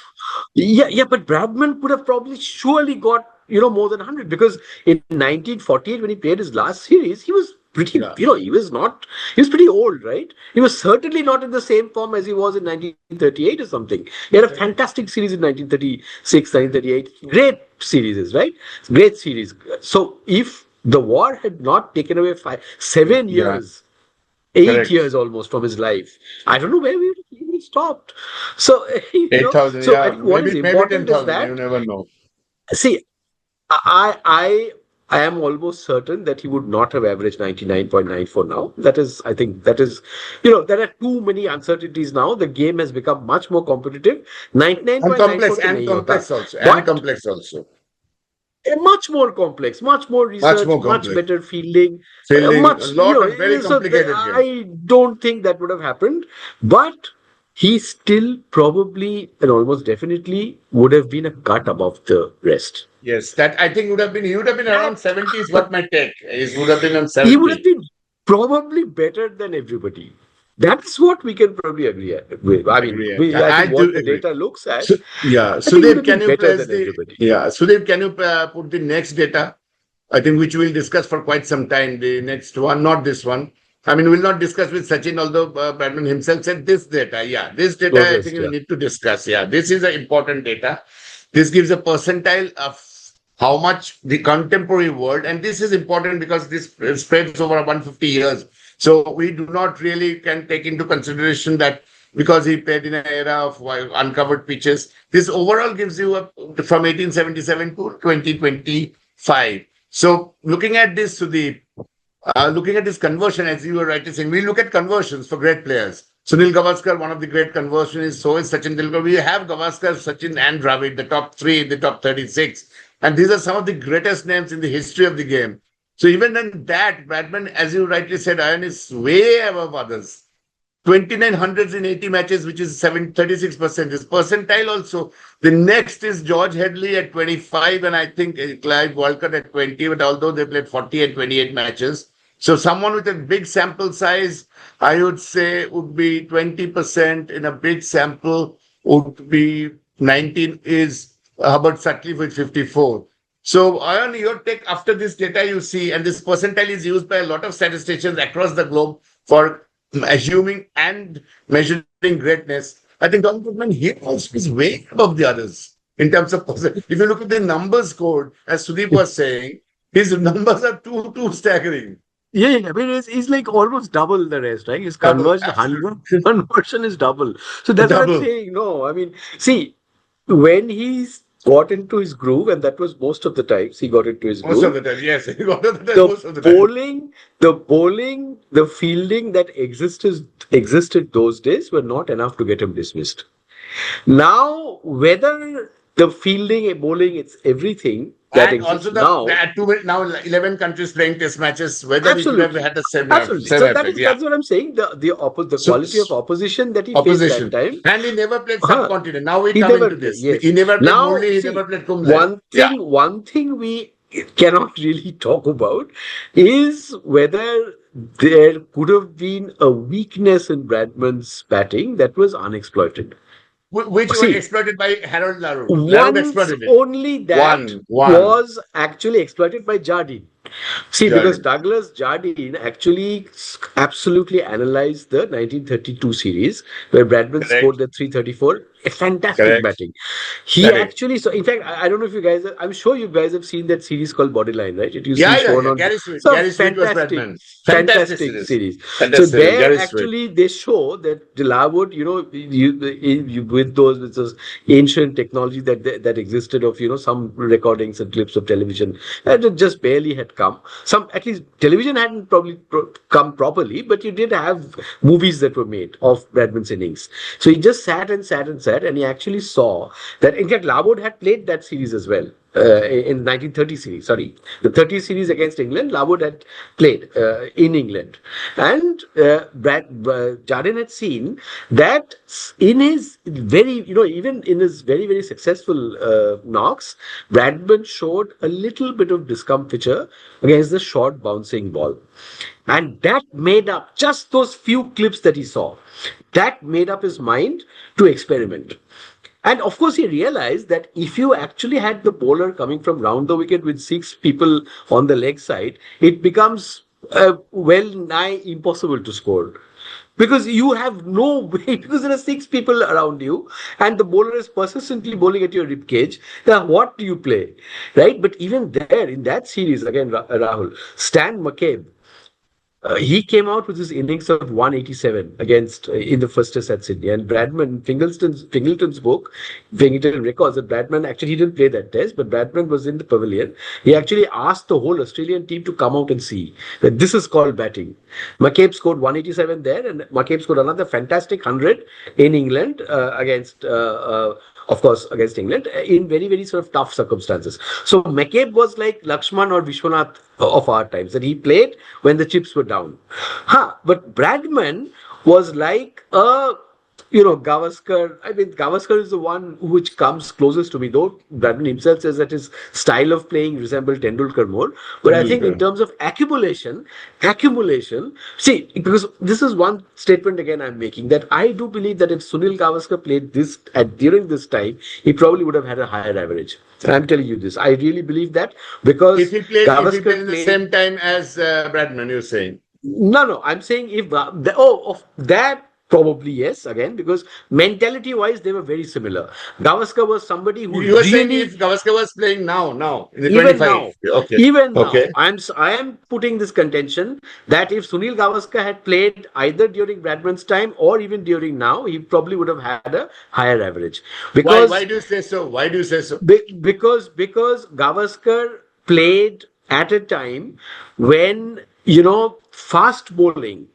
Yeah, but Bradman could have probably surely got, more than 100, because in 1948, when he played his last series, he was pretty, Yeah. he was pretty old, right? He was certainly not in the same form as he was in 1938 or something. He had a fantastic series in 1936, 1938. Great series, right? Great series. So if the war had not taken away 7 Yeah. years, 8 Correct. years almost from his life, I don't know where we would have stopped. So, 8,000. so I Yeah. think what is Maybe important is 10,000. You that, never know. see, I am almost certain that he would not have averaged 99.94 now. I think there are too many uncertainties now. The game has become much more competitive. And 99.94 complex, to and nahi complex hota. also. And But complex also. much more complex, much more Much research, more much complex. better fielding, Fielding, a much, lot of very so complicated game. I don't think that would have happened. But he still probably and almost definitely would have been a cut above the rest. Yes, that I think he would have been around 70 is what my take is, would have been on He would have 70. been probably better than everybody. That's what we can probably agree with. I mean, Agree. I I think what do the agree. data looks at, So, yeah, I think he would Sudeep, have can been you better press than the everybody. Sudeep, can you put the next data? I think which we'll discuss for quite some time. The next one, not this one. I mean, we'll not discuss with Sachin, although Badman himself said this data. Yeah, this data I Closest, think we yeah. need to discuss. Yeah, this is an important data. This gives a percentile of how much the contemporary world, and this is important because this spreads over 150 years. So we do not really can take into consideration that because he played in an era of uncovered pitches. This overall gives you from 1877 to 2025. So looking at this, Sudeep, looking at this conversion, as you were rightly saying, we look at conversions for great players. Sunil Gavaskar, one of the great conversions, so is Sachin Tendulkar. We have Gavaskar, Sachin, and Dravid, the top three in the top 36. And these are some of the greatest names in the history of the game. So even in that, Bradman, as you rightly said, Iron is way above others. 2900s in 80 matches, which is 36%. This percentile also. The next is George Headley at 25, and I think Clive Walcott at 20, but although they played 40 and 28 matches. So someone with a big sample size, I would say would be 20% in a big sample would be 19 is Hubbard Sutcliffe with 54. So on your take after this data you see, and this percentile is used by a lot of statisticians across the globe for assuming and measuring greatness. I think Don Goodman here also is way above the others in terms of percent. If you look at the numbers scored, as Sudeep was saying, his numbers are too staggering. Yeah. I mean, he's like almost double the rest, right? His Double, conversion, absolutely. conversion is double. So that's what I'm Double. saying. No, I mean, see, when he's got into his groove, and that was most of the times he got into his Most of groove. the time, yes. Most of the The time. bowling, the fielding that existed those days were not enough to get him dismissed. Now, whether the fielding, bowling, it's everything that And exists also now. now 11 countries playing test matches, whether it would have Absolutely. had the same Absolutely. same So effect. Yeah. that's what I'm saying. The So quality of opposition that he faced opposition. that time. And he never played Huh. subcontinent. Now we He come never into played. this. Yes. He never played Now, Murli, he see, never played Kumble. one thing we cannot really talk about is whether there could have been a weakness in Bradman's batting that was unexploited. Which was See, exploited by Harold Larwood. Larwood once exploited it. only that One. was actually exploited by Jardine. See, because Jardine. Douglas Jardine actually absolutely analyzed the 1932 series where Bradman Correct. scored the 334. A fantastic Correct. batting. He Correct. actually, so in fact, I don't know if you guys, I'm sure you guys have seen that series called Bodyline, right? It used to Yeah, be shown on. Gary Sweet. So Gary Sweet was fantastic, Bradman. fantastic series. Fantastic So series. there Gary Sweet. actually they show that Larwood, with those ancient technology that existed of some recordings and clips of television that just barely had come. Some at least television hadn't probably come properly, but you did have movies that were made of Bradman's innings. So he just sat, and he actually saw that. In fact, Larwood had played that series as well. In 1930 series, the 30 series against England, Larwood had played in England, and Jardine had seen that in his even in his very very successful knocks, Bradman showed a little bit of discomfiture against the short bouncing ball, and that made up just those few clips that he saw. That made up his mind to experiment. And of course, he realized that if you actually had the bowler coming from round the wicket with 6 people on the leg side, it becomes well nigh impossible to score. Because you have no way, because there are 6 people around you and the bowler is persistently bowling at your ribcage. Now, what do you play? Right? But even there, in that series, again, Rahul, Stan McCabe, he came out with his innings of 187 against in the first test at Sydney. And Bradman, Fingleton's book, Fingleton records that Bradman actually he didn't play that test, but Bradman was in the pavilion. He actually asked the whole Australian team to come out and see that this is called batting. McCabe scored 187 there, and McCabe scored another fantastic 100 in England against. Of course, against England in very, very sort of tough circumstances. So McCabe was like Lakshman or Vishwanath of our times, that he played when the chips were down. But Bradman was like a Gavaskar, I mean, Gavaskar is the one which comes closest to me, though Bradman himself says that his style of playing resembled Tendulkar more. But I think in terms of accumulation, see, because this is one statement again I'm making, that I do believe that if Sunil Gavaskar played this during this time, he probably would have had a higher average. And I'm telling you this. I really believe that, because If he played Gavaskar in the same time as Bradman, you're saying. No, I'm saying if of that, probably yes, again, because mentality wise they were very similar. Gavaskar was somebody who You were saying really, if Gavaskar was playing now, in the even 25. now, Okay. even now, Okay. I am putting this contention that if Sunil Gavaskar had played either during Bradman's time or even during now, he probably would have had a higher average. Because Why do you say so? Why do you say so? because Gavaskar played at a time when fast bowling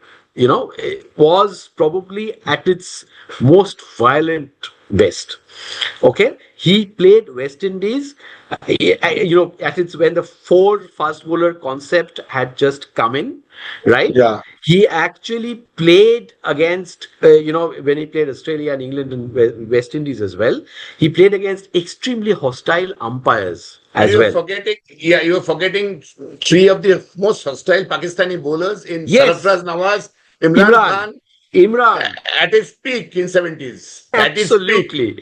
was probably at its most violent best. Okay, he played West Indies, at its when the four fast bowler concept had just come in, right? Yeah. He actually played against, when he played Australia and England and West Indies as well. He played against extremely hostile umpires as You're well. forgetting, you're forgetting three of the most hostile Pakistani bowlers in Yes. Sarfraz Nawaz, Imran Khan, Imran, at his peak in 70s. At his peak. absolutely,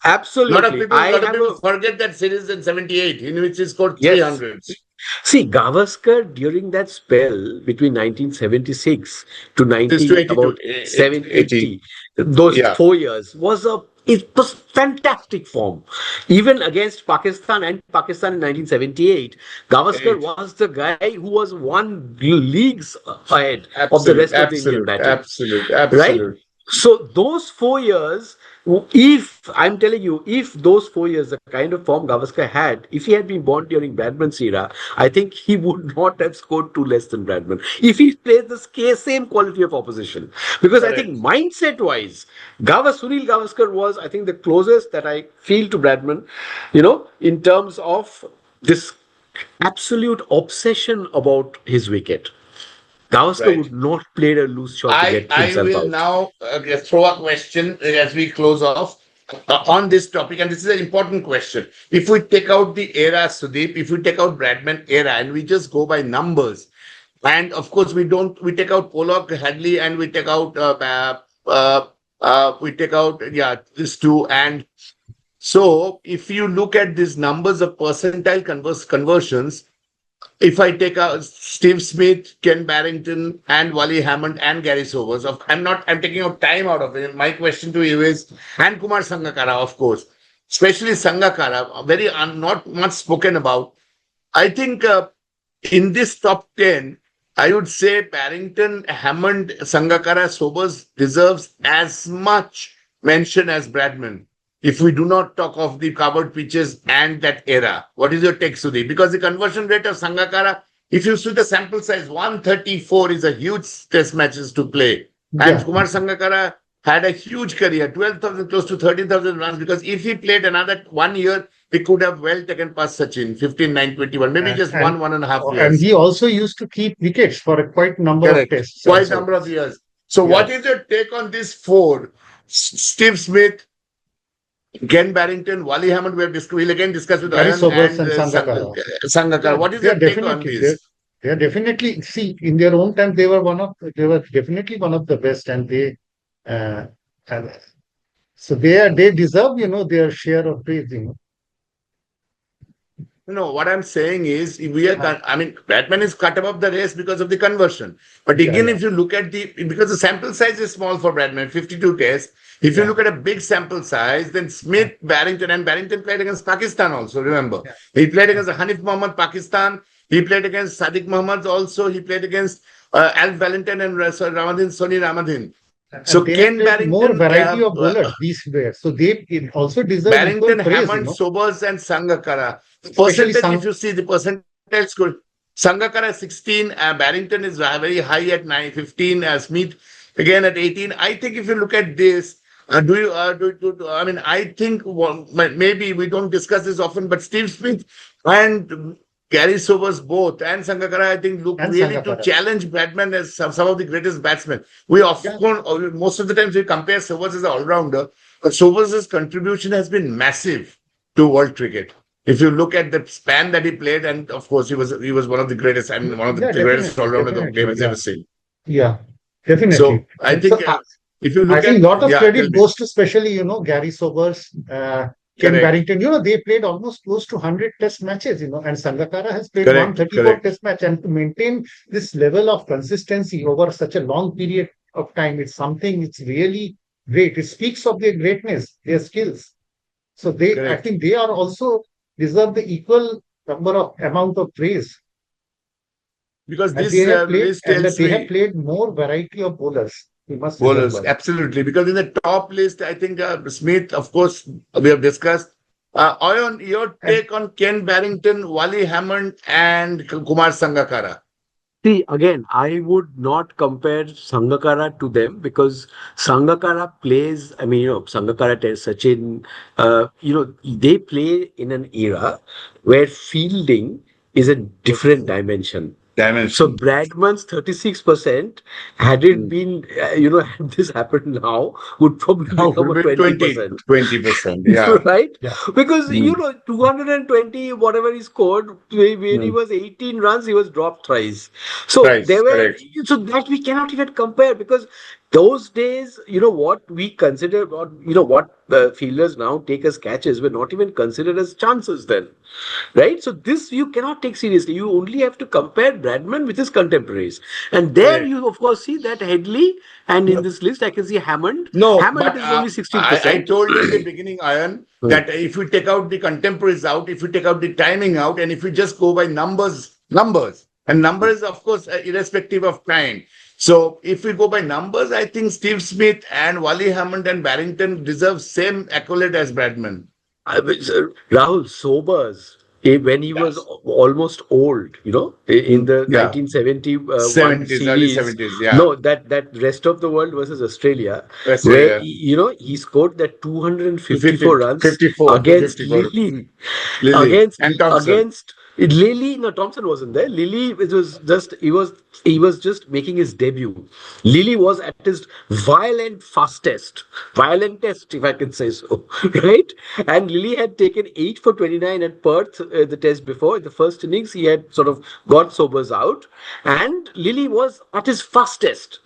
A absolutely. lot of people forget that series in 78, in which he scored Yes. 300s. See, Gavaskar during that spell between 1976 to 780, those Yeah. 4 years it was fantastic form. Even against Pakistan in 1978, Gavaskar was the guy who was one leagues ahead of the rest of the Indian batting. Absolute. Right? So those 4 years, if I'm telling you, if those 4 years, the kind of form Gavaskar had, if he had been born during Bradman's era, I think he would not have scored two less than Bradman. If he plays the same quality of opposition, because I think mindset-wise, Sunil Gavaskar was, I think, the closest that I feel to Bradman, in terms of this absolute obsession about his wicket. Gavaskar would not play a loose shot to get himself I will now throw a question as we close off on this topic, and this is an important question. If we take out the era, Sudeep, if we take out Bradman era and we just go by numbers, and of course we take out Pollock, Hadley, and we take out these two, and so if you look at these numbers of percentile conversions. If I take out Steve Smith, Ken Barrington, and Wally Hammond and Gary Sobers, I'm taking out time out of it. My question to you is, and Kumar Sangakkara, of course, especially Sangakkara, very not much spoken about. I think in this top 10, I would say Barrington, Hammond, Sangakkara, Sobers deserves as much mention as Bradman. If we do not talk of the covered pitches and that era. What is your take, Sudeep? Because the conversion rate of Sangakkara, if you see the sample size, 134 is a huge test matches to play. And Kumar Sangakkara had a huge career, 12,000, close to 13,000 runs, because if he played another 1 year, he could have well taken past Sachin, 15,921, maybe just 1.5 years. And he also used to keep wickets for a quite number of tests. Quite number of years. So what is your take on these four? Steve Smith, Ken Barrington, Wally Hammond, we'll again discuss with Gary Ayan Sobers and Sangakkara. What is your take on this? They are definitely, see, in their own time, they were definitely one of the best, and so they deserve, their share of praise, No, what I'm saying is, Bradman is cut above the race because of the conversion. But again, if you look at because the sample size is small for Bradman, 52 tests. If you look at a big sample size, then Smith, Barrington played against Pakistan also, remember. He played against Hanif Mohammad, Pakistan. He played against Sadiq Mohammad also. He played against Alf Valentin and Sony Ramadhin. So Ken Barrington, more variety of bowlers these were. So they also deserve Barrington, Hammond, Sobers, and Sangakkara. Percentage, if you see the percentage score, Sangakkara 16, Barrington is very high at 15, Smith again at 18. I think if you look at this, I think maybe we don't discuss this often, but Steve Smith and Gary Sobers both and Sangakkara, I think, look And really Sangakkara. to challenge Bradman as some of the greatest batsmen. We often, most of the times, we compare Sobers as an all-rounder, but Sobers' contribution has been massive to world cricket. If you look at the span that he played, and of course, he was one of the greatest, I mean, one of the Yeah, greatest definitely, all-rounders the game definitely. has Yeah, ever seen. yeah, definitely. So I And so think if you I look think at, a lot of yeah, tell credit me. goes to especially, Gary Sobers, Ken Correct, Barrington. They played almost close to 100 test matches, and Sangakkara has played correct, 134 correct. test match. And to maintain this level of consistency over such a long period of time, it's really great. It speaks of their greatness, their skills. So I Correct. think they are also deserve the equal amount of praise. Because And this list tells they have me played more variety of bowlers. We must bowlers, remember. absolutely. Because in the top list, I think Smith, of course, we have discussed. Ayon, your And take on Ken Barrington, Wally Hammond, and Kumar Sangakkara. See, again, I would not compare Sangakkara to them because Sangakkara plays, I mean, Sangakkara, Sachin, they play in an era where fielding is a different dimension. So Dimension. Bradman's 36%, had it been, had this happened now, would probably Now become a will be 20%. 20%. Yeah. Right? yeah, Because, Mm. 220, whatever he scored, when he Mm. was 18 runs, he was dropped thrice. So Right, correct. so that we cannot even compare because those days, what we consider, what fielders now take as catches were not even considered as chances then. Right? So this you cannot take seriously. You only have to compare Bradman with his contemporaries. And there Correct. you, of course, see that Headley, and in this list, I can see Hammond. No, Hammond but is only I 16%. told you in the beginning, Ayan, that if we take out the contemporaries out, if we take out the timing out, and if we just go by numbers, and numbers, of course, irrespective of time. So if we go by numbers, I think Steve Smith and Wally Hammond and Barrington deserve same accolade as Bradman. Rahul Sobers, when he was Yes. almost old, in the Yeah. 1971 70s, early series. 70s, yeah. No, that rest of the world versus Australia, Australia. where he scored that 254 50, runs 54, against 54. Lily. Lily and Thompson. Against Lily, no, Thompson wasn't there. Lily, it was just he was just making his debut. Lily was at his violentest, if I can say so, right? And Lily had taken 8 for 29 at Perth the test before. In the first innings, he had sort of got Sobers out, and Lily was at his fastest.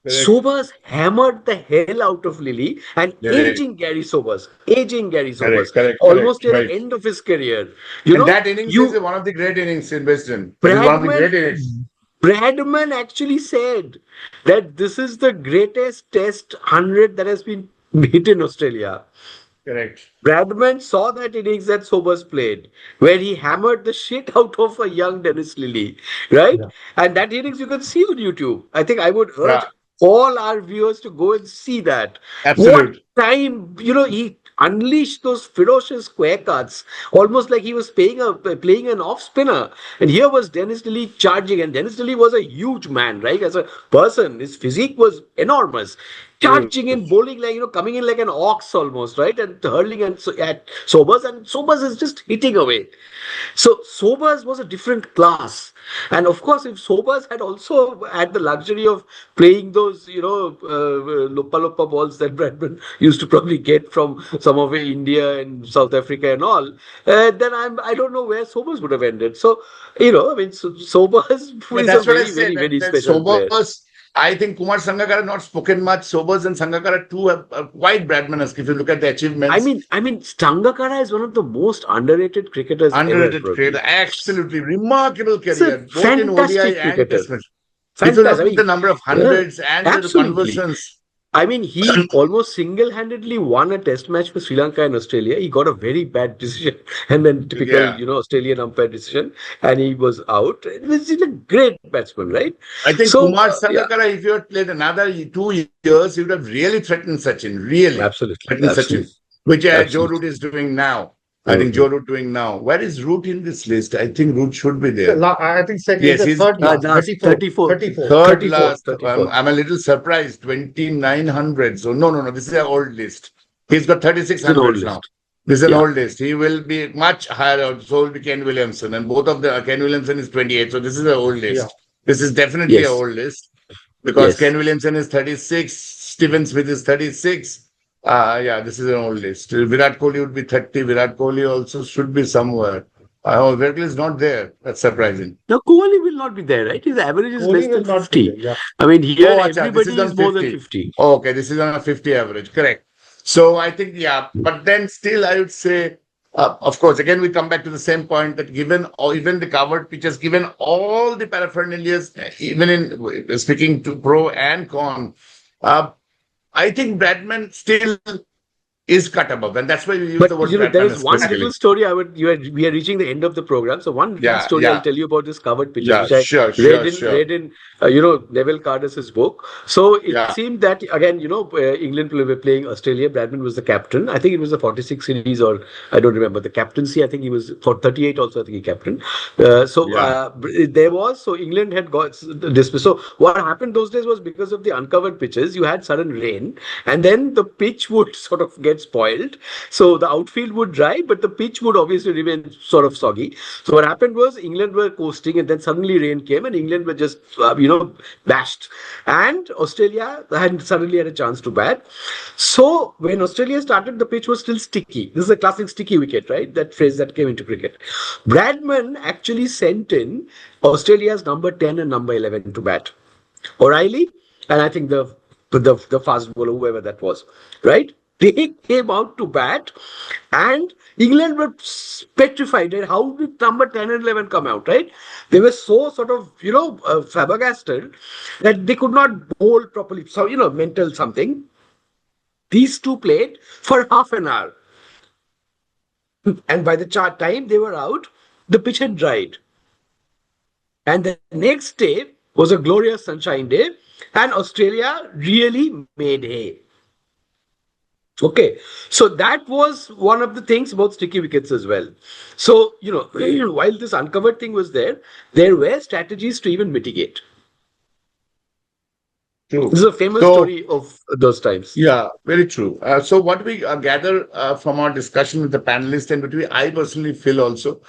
Correct. Sobers hammered the hell out of Lily and Correct. aging Gary Sobers, Correct. almost at Right. the end of his career. And that innings is one of the great innings in Western. It is one of the great innings. Bradman actually said that this is the greatest Test 100 that has been hit in Australia. Correct. Bradman saw that innings that Sobers played, where he hammered the shit out of a young Dennis Lillee, right? Yeah. And that innings you can see on YouTube. I think I would urge Yeah. all our viewers to go and see that. Absolute. What time, he unleashed those ferocious square cuts, almost like he was playing an off spinner. And here was Dennis Lillee charging, and Dennis Lillee was a huge man, right? As a person, his physique was enormous. Charging in, bowling like, coming in like an ox almost, right? And hurling at Sobers, and Sobers is just hitting away. So Sobers was a different class. And of course, if Sobers had also had the luxury of playing those, Lopa balls that Bradman used to probably get from some of India and South Africa and all, then I don't know where Sobers would have ended. So, Sobers is Yeah, a that's what I very, said. very, very That special player. Sobers, I think Kumar Sangakkara not spoken much. Sobers and Sangakkara too are quite Bradmanesque if you look at the achievements. I mean, Sangakkara is one of the most underrated cricketers Underrated ever. creator, absolutely remarkable He's a career, both in fantastic ODI and cricketer. Test match. If you look Fantastic. at the number of hundreds and the absolutely. conversions. I mean, he almost single-handedly won a test match for Sri Lanka and Australia. He got a very bad decision, and then typical, Yeah. Australian umpire decision, and he was out. He's a great batsman, right? I think So, Kumar yeah. Sangakkara, if you had played another 2 years, he would have really threatened Sachin. Really Absolutely. threatened Absolutely. Sachin, which Joe Absolutely. Root is doing now. I think Joe Root doing now. Where is Root in this list? I think Root should be there. I think second, Yes, the he's third last, 34. 34. Third 34, last. 34. I'm a little surprised. 2,900. So no. This is an old list. He's got It's an old 3,600 now. list. This is an Yeah. old list. He will be much higher. So will be Ken Williamson, and both of the Ken Williamson is 28. So this is an old list. Yeah. This is definitely an Yes. old list because Yes. Ken Williamson is 36, Steven Smith is 36. Yeah, this is an old list. Virat Kohli would be 30. Virat Kohli also should be somewhere. Virat Kohli is not there. That's surprising. Now, Kohli will not be there, right? His average is less Kohli will than not be 50. there. Yeah. I mean, here Oh, acha, this everybody is on is more than 50. 50. Oh, okay, this is on a 50 average. Correct. So I think, yeah, but then still I would say, of course, again, we come back to the same point that given or even the covered pitches, given all the paraphernalias, even in speaking to pro and con, I think Bradman still is cut above, and that's why we use But the word there Bradman is one specifically. little story we are reaching the end of the program. So one little Yeah, story yeah. I'll tell you about this covered pitches, Yeah, which I sure, read in Neville Cardus's book. So it Yeah. seemed that again, England were playing Australia. Bradman was the captain. I think it was the 46 series, or I don't remember the captaincy. I think he was for 38 also. I think he captain. So England had got dismissed. So what happened those days was because of the uncovered pitches, you had sudden rain, and then the pitch would sort of get spoiled. So the outfield would dry, but the pitch would obviously remain sort of soggy. So what happened was England were coasting, and then suddenly rain came, and England were just bashed, and Australia had suddenly had a chance to bat. So when Australia started, the pitch was still sticky. This is a classic sticky wicket, right? That phrase that came into cricket. Bradman actually sent in Australia's number 10 and number 11 to bat. O'Reilly, and I think the fast bowler, whoever that was, right? They came out to bat, and England were petrified. How did number 10 and 11 come out, right? They were so sort of, flabbergasted that they could not bowl properly. So, mental something. These two played for half an hour. And by the time they were out, the pitch had dried. And the next day was a glorious sunshine day, and Australia really made hay. Okay, so that was one of the things about sticky wickets as well. So, while this uncovered thing was there were strategies to even mitigate. True. This is a famous story of those times. Yeah, very true. So what we gather from our discussion with the panelists and I personally feel also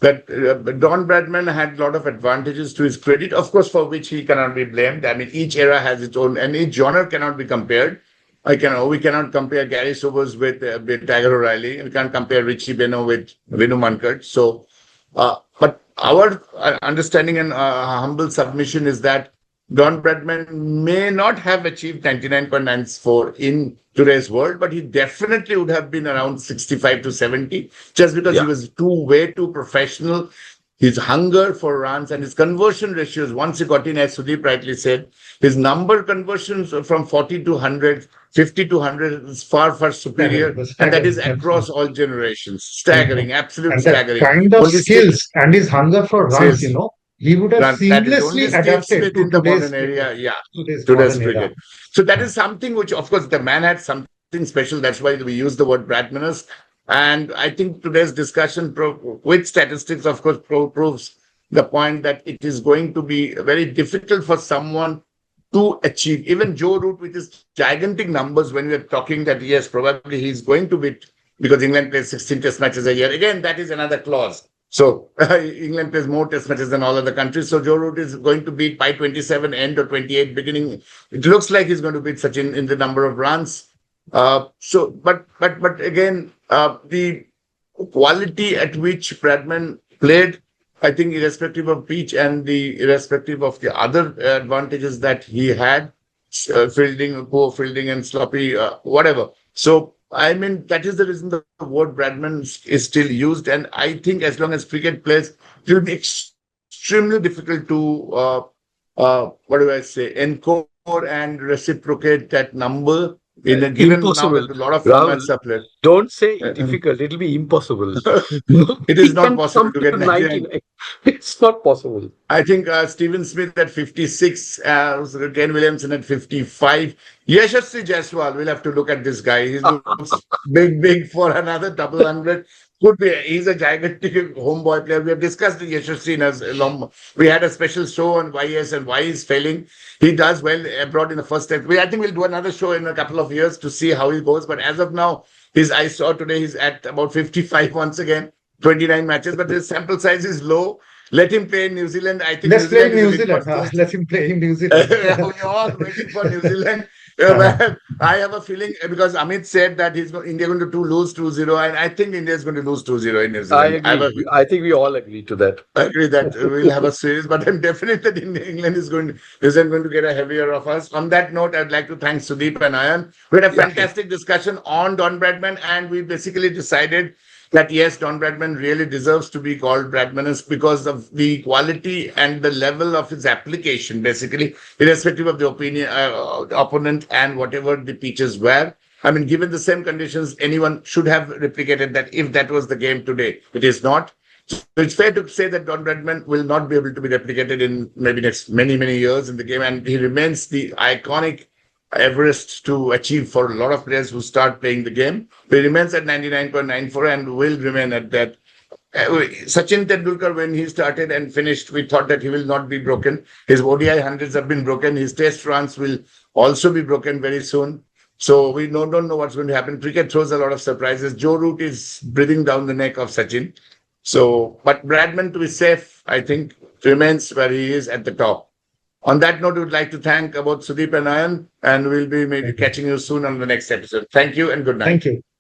that Don Bradman had a lot of advantages to his credit, of course, for which he cannot be blamed. I mean, each era has its own, and each genre cannot be compared. We cannot compare Gary Sobers with Tiger O'Reilly. We can't compare Richie Benaud with Vinu Mankad. So, but our understanding and humble submission is that Don Bradman may not have achieved 99.94 in today's world, but he definitely would have been around 65 to 70 just because he was way too professional. His hunger for runs and his conversion ratios, once he got in, as Sudeep rightly said, his number conversions from 40 to 100, 50 to 100 is far, far superior. And that is across all generations. Staggering, absolute and staggering. That kind of skills and his hunger for runs, he would have seamlessly adapted to the modern area. Today's cricket. So that is something which, of course, the man had something special. That's why we use the word Bradmanist. And I think today's discussion with statistics, of course, proves the point that it is going to be very difficult for someone to achieve. Even Joe Root with his gigantic numbers, when we are talking that, yes, probably he's going to beat, because England plays 16 test matches a year. Again, that is another clause. So England plays more test matches than all other countries. So Joe Root is going to beat by 27 end or 28 beginning. It looks like he's going to beat Sachin in the number of runs. But again, the quality at which Bradman played, I think, irrespective of pitch and irrespective of the other advantages that he had, fielding, poor fielding and sloppy, whatever. So, I mean, that is the reason the word Bradman is still used. And I think as long as cricket plays, it will be extremely difficult to, encore and reciprocate that number. In a given impossible. Now that a lot of formats are played. Don't say difficult. It'll be impossible. It is not possible to get 99. It's not possible. I think Steven Smith at 56, Ken Williamson at 55. Yashasvi Jaiswal, we'll have to look at this guy. He looks big for another double 100. Could be. He's a gigantic homeboy player. We have discussed the Yashasvi in us long. We had a special show on YS and why he's failing. He does well abroad in the first step. I think we'll do another show in a couple of years to see how he goes. But as of now, I saw today he's at about 55 once again, 29 matches, but his sample size is low. Let him play in New Zealand. I think Let's play in New is a bit Zealand. first. Let him play in New Zealand. We're all waiting for New Zealand. But I have a feeling because Amit said that India going to lose 2-0, and I think India is going to lose 2-0 in New I Zealand. agree. I think we all agree to that. I agree that we'll have a series, but I'm definite that England isn't going to get a heavier of us. On that note, I'd like to thank Sudeep and Ayan. We had a fantastic discussion on Don Bradman, and we basically decided that yes, Don Bradman really deserves to be called Bradmanist because of the quality and the level of his application, basically, irrespective of the opponent and whatever the pitches were. I mean, given the same conditions, anyone should have replicated that if that was the game today. It is not. So it's fair to say that Don Bradman will not be able to be replicated in maybe next many, many years in the game, and he remains the iconic Everest to achieve for a lot of players who start playing the game. He remains at 99.94 and will remain at that. Sachin Tendulkar, when he started and finished, we thought that he will not be broken. His ODI hundreds have been broken. His test runs will also be broken very soon. So we don't know what's going to happen. Cricket throws a lot of surprises. Joe Root is breathing down the neck of Sachin. So, but Bradman, to be safe, I think remains where he is at the top. On that note, we would like to thank both Sudeep and Ayan, and we'll be maybe catching you soon on the next episode. Thank you and good night. Thank you.